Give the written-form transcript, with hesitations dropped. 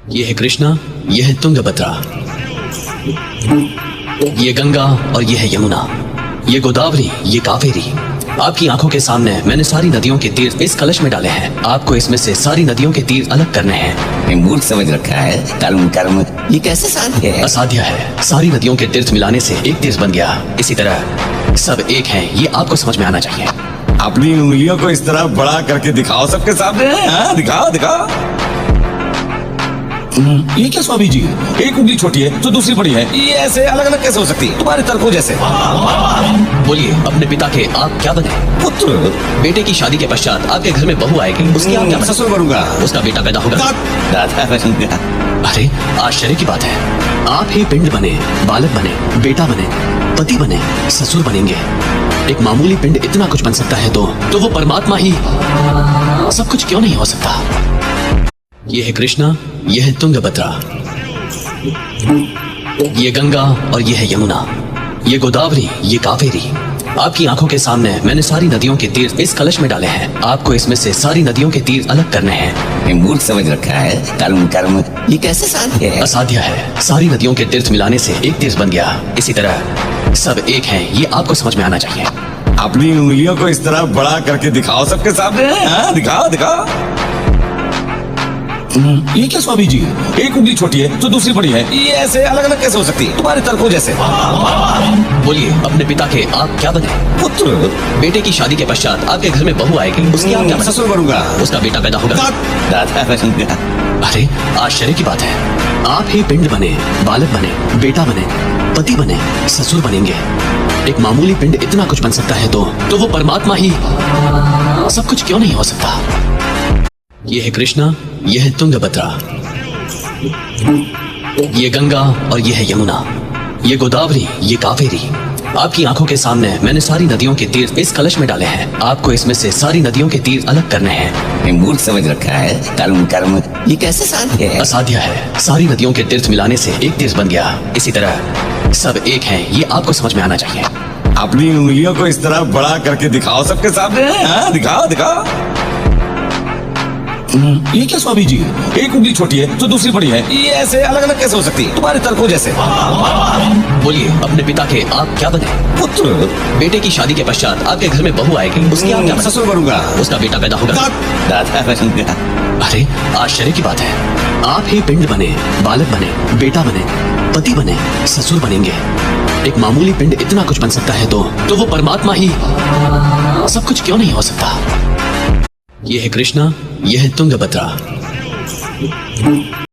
ये है कृष्णा, ये है तुंगभद्रा, ये गंगा और ये है यमुना, ये गोदावरी, ये कावेरी। आपकी आंखों के सामने मैंने सारी नदियों के तीर इस कलश में डाले हैं। आपको इसमें से सारी नदियों के तीर अलग करने हैं। मूर्ख समझ रखा है। कर्म कर्म ये कैसे साध्य है? असाध्य है। सारी नदियों के तीर्थ मिलाने से एक तीर्थ बन गया। इसी तरह सब एक हैं, ये आपको समझ में आना चाहिए। अपनी उंगलियों को इस तरह बड़ा करके दिखाओ सबके सामने। हाँ, दिखाओ दिखाओ। ये क्या स्वामी जी, एक उंगली छोटी है तो दूसरी बड़ी है, ये ऐसे अलग अलग कैसे हो सकती है? तुम्हारे तर्कों जैसे। बोलिए, अपने पिता के आप क्या बने? पुत्र। बेटे की शादी के पश्चात आपके घर में बहू आएगी, उसकी आप क्या बने? ससुर बनूंगा। उसका बेटा पैदा होगा। दादा बनूंगा। अरे आश्चर्य की बात है, आप ही पिंड बने, बालक बने, बेटा बने, पति बने, ससुर बनेंगे। एक मामूली पिंड इतना कुछ बन सकता है तो वो परमात्मा ही सब कुछ क्यों नहीं हो सकता? ये है कृष्णा, ये है तुंगभद्रा, ये गंगा और ये है यमुना, ये गोदावरी, ये कावेरी। आपकी आंखों के सामने मैंने सारी नदियों के तीर इस कलश में डाले हैं। आपको इसमें से सारी नदियों के तीर अलग करने हैं। मूर्ख समझ रखा है। कर्म कर्म ये कैसे साध्य है? असाध्य है। सारी नदियों के तीर्थ मिलाने से एक तीर्थ बन गया। इसी तरह सब एक हैं, ये आपको समझ में आना चाहिए। अपनी उंगलियों को इस तरह बड़ा करके दिखाओ सबके सामने। हाँ, दिखाओ दिखाओ। ये क्या स्वामी जी, एक उंगली छोटी है तो दूसरी बड़ी है, ये ऐसे अलग अलग कैसे हो सकती है? तुम्हारे तर्कों जैसे। बोलिए, अपने पिता के आप क्या बने? पुत्र। बेटे की शादी के पश्चात आपके घर में बहू आएगी, उसकी आप क्या बने? ससुर बनूंगा। उसका बेटा पैदा होगा। दादा बनूंगा। अरे आश्चर्य की बात है, आप ही पिंड बने, बालक बने, बेटा बने, पति बने, ससुर बनेंगे। एक मामूली पिंड इतना कुछ बन सकता है तो वो परमात्मा ही सब कुछ क्यों नहीं हो सकता? ये है कृष्णा, ये है तुंगभद्रा, ये गंगा और ये है यमुना, ये गोदावरी, ये कावेरी। आपकी आंखों के सामने मैंने सारी नदियों के तीर इस कलश में डाले हैं। आपको इसमें से सारी नदियों के तीर अलग करने हैं। मूर्ख समझ रखा है। कर्म कर्म ये कैसे साध्य है? असाध्य है। सारी नदियों के तीर्थ मिलाने से एक तीर्थ बन गया। इसी तरह सब एक हैं, ये आपको समझ में आना चाहिए। अपनी उंगलियों को इस तरह बड़ा करके दिखाओ सबके सामने। हाँ, दिखाओ दिखाओ। ये क्या स्वामी जी, एक उंगली छोटी है तो दूसरी बड़ी है, ये ऐसे अलग अलग कैसे हो सकती है? तुम्हारे तर्कों जैसे। बोलिए, अपने पिता के आप क्या बने? पुत्र। बेटे की शादी के पश्चात आपके घर में बहू आएगी, उसकी आप क्या बने? ससुर बनूंगा। उसका बेटा पैदा होगा। दादा बनूंगा। अरे आश्चर्य की बात है, आप ही पिंड बने, बालक बने, बेटा बने, पति बने, ससुर बनेंगे। एक मामूली पिंड इतना कुछ बन सकता है तो वो परमात्मा ही सब कुछ क्यों नहीं हो सकता? ये है कृष्णा, ये है तुंगभद्रा,